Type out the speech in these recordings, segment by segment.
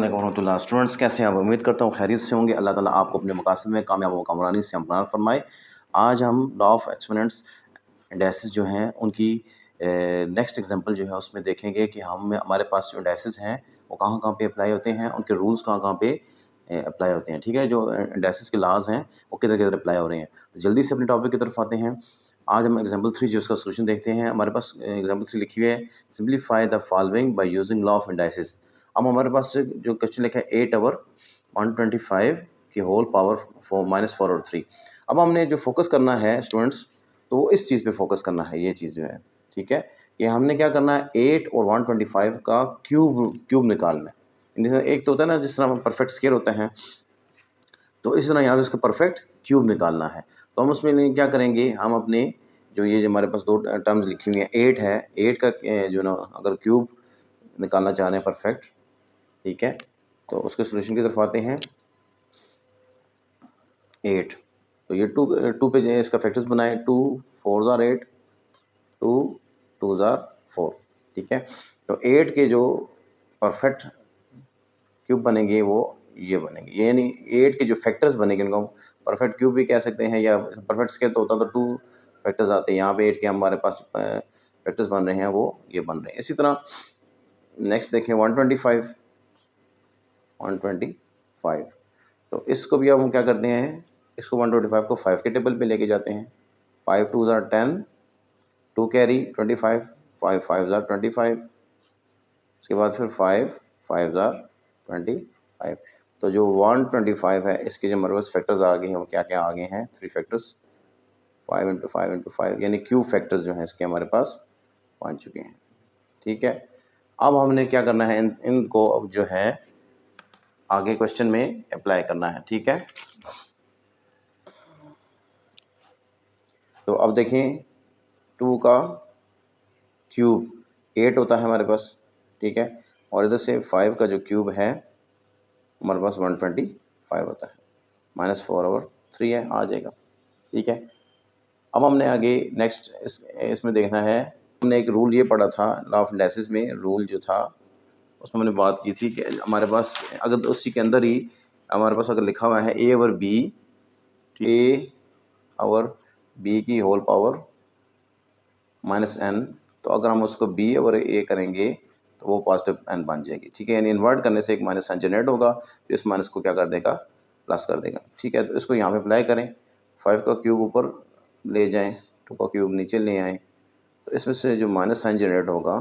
अस्सलाम वरहमतुल्लाह। स्टूडेंट्स कैसे हैं आप? उम्मीद करता हूँ खैरियत से होंगे। अल्लाह ताला आपको अपने मकासद में कामयाब व कामरानी से हमरान फरमाए। आज हम लॉ ऑफ एक्सपोनेंट्स इंडाइसिस जो हैं उनकी नेक्स्ट एग्जांपल जो है उसमें देखेंगे कि हमारे पास जो इंडाइसिस हैं वो कहाँ कहाँ पे अप्लाई होते हैं, उनके रूल्स कहाँ कहाँ पे अप्लाई होते हैं। ठीक है, जो इंडाइसिस के लॉज हैं वो किधर किधर अप्लाई हो रहे हैं। तो जल्दी से अपने टॉपिक की तरफ आते हैं। आज हम एग्जाम्पल 3 जो उसका सोल्यूशन देखते हैं। हमारे पास एग्जाम्पल 3 लिखी हुई है, simplify the following by using law of indices. अब हमारे पास जो क्वेश्चन लिखा है 8/125 की होल पावर -4/3। अब हमने जो फोकस करना है स्टूडेंट्स, तो वो इस चीज़ पे फोकस करना है। ये चीज़ जो है, ठीक है, कि हमने क्या करना है, 8 और 125 का क्यूब निकालना है। जैसे एक तो होता है ना, जिस तरह परफेक्ट स्केयर होता है, तो इस तरह यहाँ पे इसका परफेक्ट क्यूब निकालना है। तो हम उसमें क्या करेंगे, हम अपने जो ये हमारे पास दो टर्म्स लिखी हुई हैं, 8 है, 8 का जो ना अगर क्यूब निकालना चाह रहे हैं परफेक्ट, ठीक है, तो उसके सोल्यूशन की तरफ आते हैं। 8, तो ये टू पे जो इसका फैक्टर्स बनाए, 2 4 ज़ार 8, 2 2 ज़ार 4, ठीक है। तो 8 के जो परफेक्ट क्यूब बनेंगे वो ये बनेंगे, यानी 8 के जो फैक्टर्स बनेंगे उनको परफेक्ट क्यूब भी कह सकते हैं, या परफेक्ट स्केयर तो होता तो 2 फैक्टर्स आते हैं। यहाँ पे 8 के हमारे पास फैक्टर्स बन रहे हैं, वो ये बन रहे हैं। इसी तरह नेक्स्ट देखें 125, तो इसको भी हम क्या करते हैं, इसको 125 को 5 के टेबल पे लेके जाते हैं। 5 2 ज़ार 10, 2 कैरी 25, 5 5 ज़ार 25, उसके बाद फिर 5 5 ज़ार 25। तो जो 125 है, इसके जो हमारे पास फैक्टर्स आ गए हैं वो क्या क्या आ गए हैं, 3 फैक्टर्स, 5 × 5 × 5, यानी क्यूब फैक्टर्स जो हैं इसके हमारे पास पहुँच चुके हैं। ठीक है, अब हमने क्या करना है, इनको अब जो है आगे क्वेश्चन में अप्लाई करना है। ठीक है, तो अब देखें, 2 का क्यूब 8 होता है हमारे पास, ठीक है, और इधर से 5 का जो क्यूब है हमारे पास 125 होता है, -4/3 है, आ जाएगा। ठीक है, अब हमने आगे नेक्स्ट इसमें देखना है। हमने एक रूल ये पढ़ा था लॉ ऑफ इंडाइसिस में, रूल जो था उसमें हमने बात की थी कि हमारे पास अगर उसी के अंदर ही हमारे पास अगर लिखा हुआ है a/b की होल पावर -n, तो अगर हम उसको b/a करेंगे तो वो पॉजिटिव n बन जाएगी। ठीक है, यानी इन्वर्ट करने से एक -n जनरेट होगा, तो इस माइनस को क्या कर देगा, प्लस कर देगा। ठीक है, तो इसको यहाँ पे अप्लाई करें। 5 का क्यूब ऊपर ले जाएं, 2 का क्यूब नीचे ले आएँ, तो इसमें से जो -n जनरेट होगा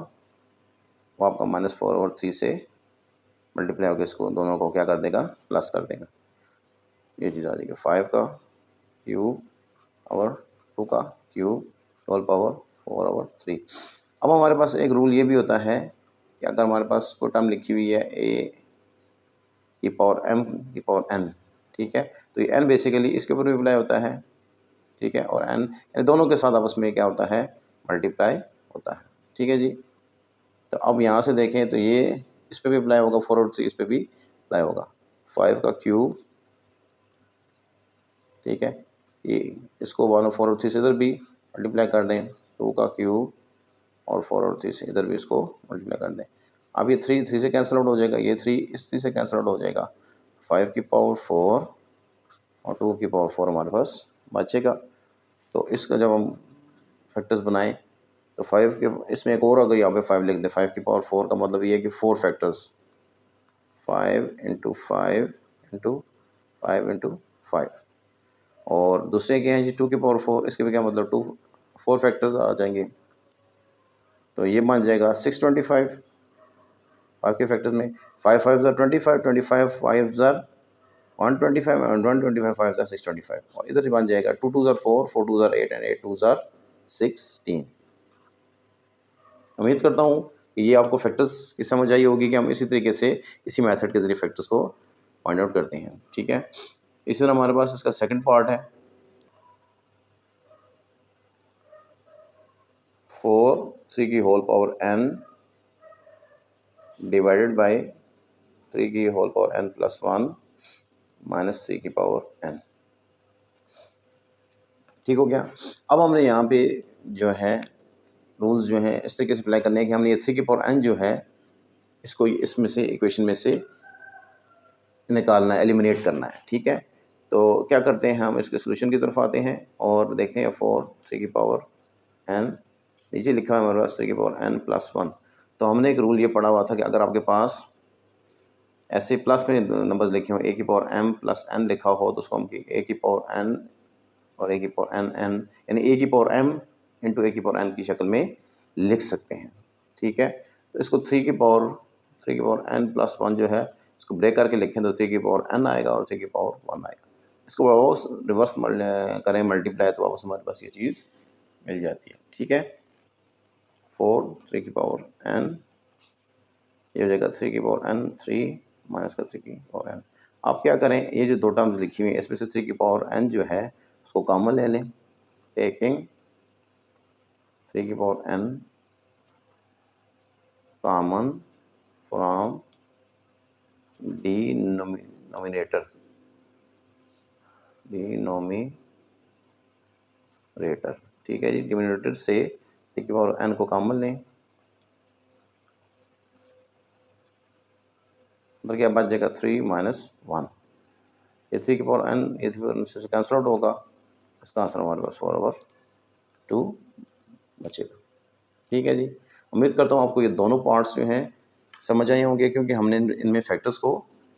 वो आपका -4/3 से मल्टीप्लाई होकर इसको दोनों को क्या कर देगा, प्लस कर देगा। ये चीज़ आ जाएगी, 5 का क्यूब और 2 का क्यूब होल पावर 4/3। अब हमारे पास एक रूल ये भी होता है कि अगर हमारे पास कोई टर्म लिखी हुई है a की पावर m की पावर n, ठीक है, तो ये n बेसिकली इसके ऊपर भी अप्लाई होता है। ठीक है, और n दोनों के साथ आपस में क्या होता है, मल्टीप्लाई होता है। ठीक है जी, तो अब यहाँ से देखें तो ये इस पर भी अप्लाई होगा, 4/3 इस पर भी अप्लाई होगा। 5 का क्यूब, ठीक है, ये इसको 1/4/3 से इधर भी मल्टीप्लाई कर दें, 2 का क्यूब और 4/3 से इधर भी इसको मल्टीप्लाई कर दें। अब ये 3 से कैंसिल आउट हो जाएगा, ये 3 इस 3 से कैंसिल आउट हो जाएगा। 5 की पावर 4 और 2 की पावर 4 हमारे पास बचेगा। तो इसका जब हम फैक्टर्स बनाएं तो 5 के इसमें एक और अगर यहाँ पे 5 लिख दें, 5 की पावर 4 का मतलब ये है कि 4 फैक्टर्स, 5 × 5 × 5 × 5, और दूसरे क्या हैं जी 2 की पावर 4, इसके भी क्या मतलब 4 फैक्टर्स आ जाएंगे, तो ये बन जाएगा 625। 5 के फैक्टर्स में 5 5 ज़ार 25, 25 5 ज़ार 125 और 125 5 ज़ार 625, और इधर बन जाएगा 2 2 ज़ार 4, 4 2 ज़ार 8 एंड 8 2 ज़ार 16। उम्मीद करता हूँ कि ये आपको फैक्टर्स की समझ आई होगी कि हम इसी तरीके से इसी मेथड के ज़रिए फैक्टर्स को फाइंड आउट करते हैं। ठीक है, इसी तरह हमारे पास इसका सेकंड पार्ट है, 4 3 की whole power n divided by 3 की होल पावर n प्लस 1 -3 की पावर n। ठीक हो गया। अब हमने यहाँ पे जो है रूल्स जो हैं इस तरीके से अप्लाई करने हैं कि हमने ये 3 की पावर n जो है इसको इसमें से इक्वेशन में से निकालना है, एलिमिनेट करना है, ठीक है। तो क्या करते हैं, हम इसके सोल्यूशन की तरफ आते हैं और देखते हैं 4 3 की पावर n, नीचे लिखा है हमारे पास 3 की पावर n+1। तो हमने एक रूल ये पढ़ा हुआ था कि अगर आपके पास ऐसे प्लस में नंबर्स लिखे हों, a की पावर m+n लिखा हो, तो उसको हम a की पावर n और a की पावर n यानी a की पावर m इंटू a की पावर n की शक्ल में लिख सकते हैं, ठीक है। तो इसको 3 की पावर n+1 जो है इसको ब्रेक करके लिखें तो 3 की पावर n आएगा और 3 की पावर 1 आएगा। इसको वापस रिवर्स करें मल्टीप्लाई तो वापस हमारे पास ये चीज़ मिल जाती है, ठीक है। 4 3 की पावर n, ये हो जाएगा 3 की पावर n, 3 माइनस का 3 की पावर n। आप क्या करें, ये जो दो टर्म्स लिखी हुई है इसमें से 3 की पावर n जो है उसको कॉमन ले लें, टेकिंग 3 की power n common from denominator, ठीक है जी। डिनोमिनेटर से 3 की पावर n को कॉमन लें, तो क्या बच जाएगा 3 माइनस 1। ये 3 की पावर n ये 3 की पावर n से कैंसिल आउट होगा, इसका आंसर हमारे पास 4/2 बचेगा, ठीक है जी। उम्मीद करता हूँ आपको ये दोनों पार्ट्स जो हैं समझ आए होंगे, क्योंकि हमने इनमें फैक्टर्स को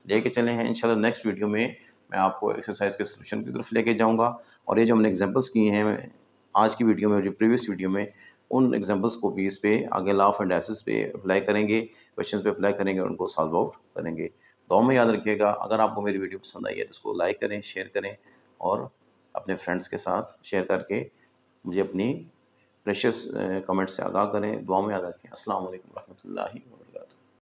लेके चले हैं। इंशाल्लाह नेक्स्ट वीडियो में मैं आपको एक्सरसाइज के सोल्यूशन की तरफ लेके जाऊंगा, और ये जो हमने एग्जांपल्स किए हैं आज की वीडियो में और जो प्रीवियस वीडियो में, उन एग्जांपल्स को भी इस पे आगे लॉ ऑफ एंडाइसिस पे अप्लाई करेंगे, क्वेश्चंस पे अप्लाई करेंगे और उनको सॉल्व आउट करेंगे। दुआ में याद रखिएगा, अगर आपको मेरी वीडियो पसंद आई है तो उसको लाइक करें, शेयर करें और अपने फ्रेंड्स के साथ शेयर करके मुझे अपनी प्रेशियस कमेंट्स से आगाह करें। दुआ में याद रखें। अस्सलाम वालेकुम रहमतुल्लाहि व बरकातहू।